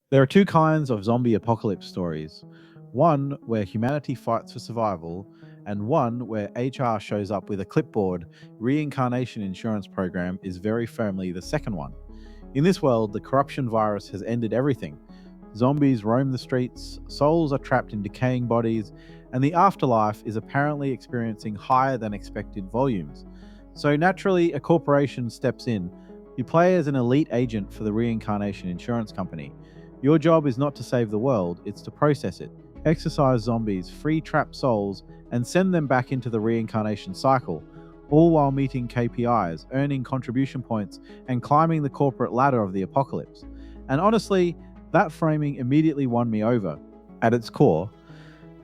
There are two kinds of zombie apocalypse stories: one where humanity fights for survival, and one where HR shows up with a clipboard. Reincarnation Insurance Program is very firmly the second one. In this world, the corruption virus has ended everything. Zombies roam the streets, souls are trapped in decaying bodies, and the afterlife is apparently experiencing higher than expected volumes. So naturally, a corporation steps in. You play as an elite agent for the Reincarnation Insurance Company. Your job is not to save the world, it's to process it, exorcise zombies, free trapped souls, and send them back into the reincarnation cycle, all while meeting KPIs, earning contribution points, and climbing the corporate ladder of the apocalypse. And honestly, that framing immediately won me over. At its core,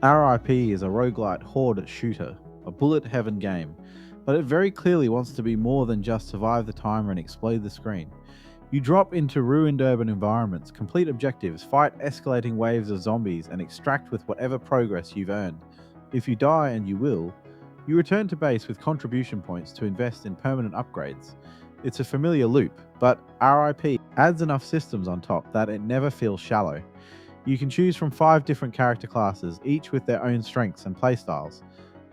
R.I.P is a roguelite horde shooter, a bullet heaven game, but it very clearly wants to be more than just survive the timer and explode the screen. You drop into ruined urban environments, complete objectives, fight escalating waves of zombies, and extract with whatever progress you've earned. If you die, and you will, you return to base with contribution points to invest in permanent upgrades. It's a familiar loop, but R.I.P adds enough systems on top that it never feels shallow. You can choose from 5 different character classes, each with their own strengths and playstyles.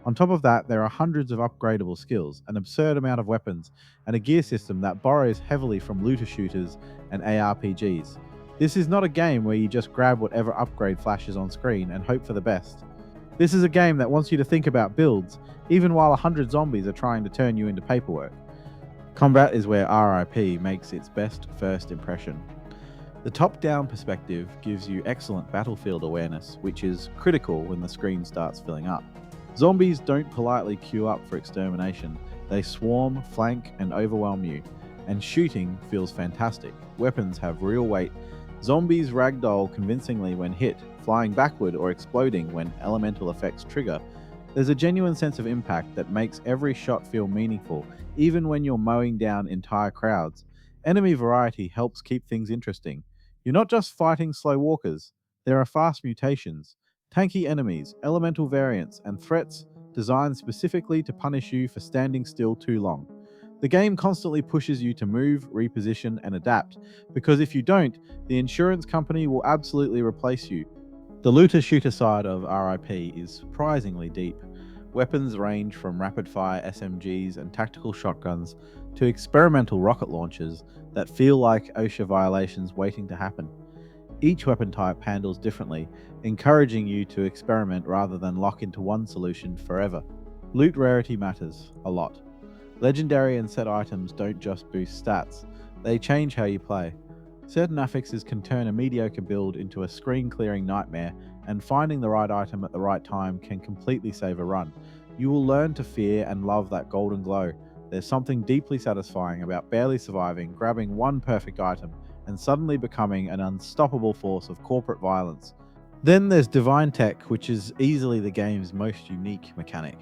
On top of that, there are hundreds of upgradable skills, an absurd amount of weapons, and a gear system that borrows heavily from looter shooters and ARPGs. This is not a game where you just grab whatever upgrade flashes on screen and hope for the best. This is a game that wants you to think about builds, even while 100 zombies are trying to turn you into paperwork. Combat is where R.I.P makes its best first impression. The top-down perspective gives you excellent battlefield awareness, which is critical when the screen starts filling up. Zombies don't politely queue up for extermination, they swarm, flank, and overwhelm you. And shooting feels fantastic. Weapons have real weight. Zombies ragdoll convincingly when hit, flying backward or exploding when elemental effects trigger. There's a genuine sense of impact that makes every shot feel meaningful, even when you're mowing down entire crowds. Enemy variety helps keep things interesting. You're not just fighting slow walkers, there are fast mutations, tanky enemies, elemental variants, and threats designed specifically to punish you for standing still too long. The game constantly pushes you to move, reposition, and adapt, because if you don't, the insurance company will absolutely replace you. The looter shooter side of R.I.P is surprisingly deep. Weapons range from rapid fire SMGs and tactical shotguns to experimental rocket launchers that feel like OSHA violations waiting to happen. Each weapon type handles differently, encouraging you to experiment rather than lock into one solution forever. Loot rarity matters a lot. Legendary and set items don't just boost stats, they change how you play. Certain affixes can turn a mediocre build into a screen clearing nightmare, and finding the right item at the right time can completely save a run. You will learn to fear and love that golden glow. There's something deeply satisfying about barely surviving, grabbing one perfect item, and suddenly becoming an unstoppable force of corporate violence. Then there's Divine Tech, which is easily the game's most unique mechanic.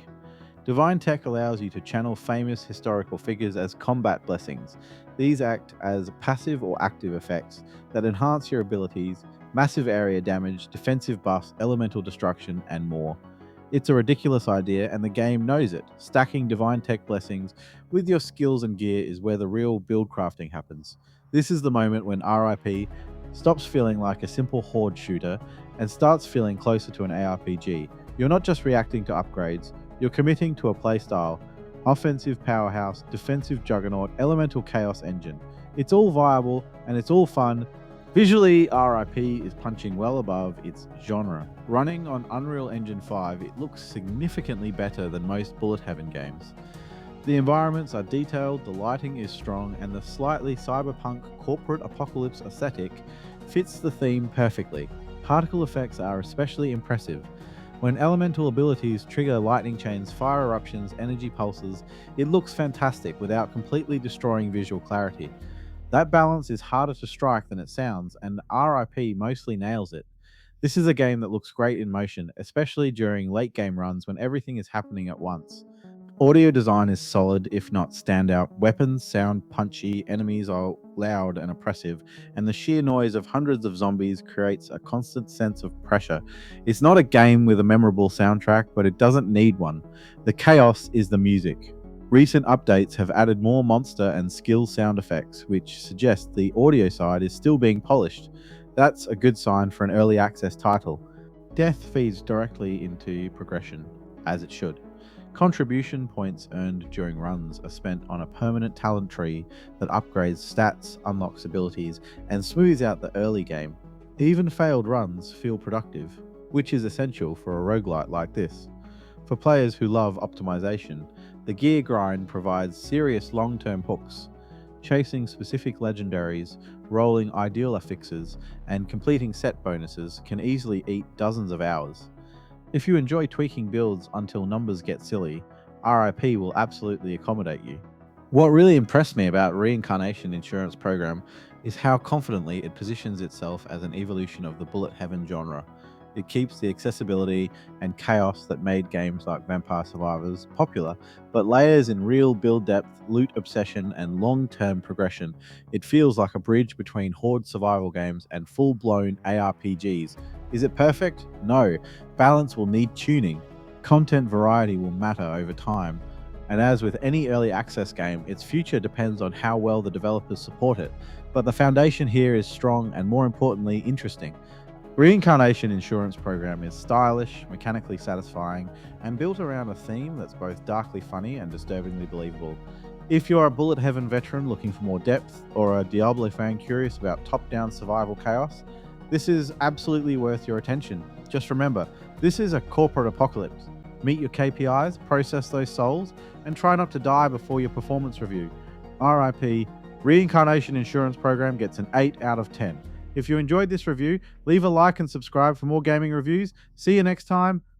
Divine Tech allows you to channel famous historical figures as combat blessings. These act as passive or active effects that enhance your abilities, massive area damage, defensive buffs, elemental destruction, and more. It's a ridiculous idea, and the game knows it. Stacking Divine Tech blessings with your skills and gear is where the real build crafting happens. This is the moment when R.I.P stops feeling like a simple horde shooter and starts feeling closer to an ARPG. You're not just reacting to upgrades, you're committing to a playstyle: offensive powerhouse, defensive juggernaut, elemental chaos engine. It's all viable and it's all fun. Visually, R.I.P is punching well above its genre. Running on Unreal Engine 5, it looks significantly better than most bullet heaven games. The environments are detailed, the lighting is strong, and the slightly cyberpunk corporate apocalypse aesthetic fits the theme perfectly. Particle effects are especially impressive. When elemental abilities trigger lightning chains, fire eruptions, energy pulses, it looks fantastic without completely destroying visual clarity. That balance is harder to strike than it sounds, and R.I.P mostly nails it. This is a game that looks great in motion, especially during late game runs when everything is happening at once. Audio design is solid, if not standout. Weapons sound punchy, enemies are loud and oppressive, and the sheer noise of hundreds of zombies creates a constant sense of pressure. It's not a game with a memorable soundtrack, but it doesn't need one. The chaos is the music. Recent updates have added more monster and skill sound effects, which suggests the audio side is still being polished. That's a good sign for an early access title. Death feeds directly into progression, as it should. Contribution points earned during runs are spent on a permanent talent tree that upgrades stats, unlocks abilities, and smooths out the early game. Even failed runs feel productive, which is essential for a roguelite like this. For players who love optimization, the gear grind provides serious long term hooks. Chasing specific legendaries, rolling ideal affixes, and completing set bonuses can easily eat dozens of hours. If you enjoy tweaking builds until numbers get silly, R.I.P will absolutely accommodate you. What really impressed me about Reincarnation Insurance Program is how confidently it positions itself as an evolution of the bullet heaven genre. It keeps the accessibility and chaos that made games like Vampire Survivors popular, but layers in real build depth, loot obsession, and long term progression. It feels like a bridge between horde survival games and full blown ARPGs. Is it perfect? No. Balance will need tuning. Content variety will matter over time. And as with any early access game, its future depends on how well the developers support it. But the foundation here is strong and, more importantly, interesting. Reincarnation Insurance Program is stylish, mechanically satisfying, and built around a theme that's both darkly funny and disturbingly believable. If you're a Bullet Heaven veteran looking for more depth, or a Diablo fan curious about top down survival chaos, this is absolutely worth your attention. Just remember, this is a corporate apocalypse. Meet your KPIs, process those souls, and try not to die before your performance review. R.I.P. Reincarnation Insurance Program gets an 8 out of 10. If you enjoyed this review, leave a like and subscribe for more gaming reviews. See you next time.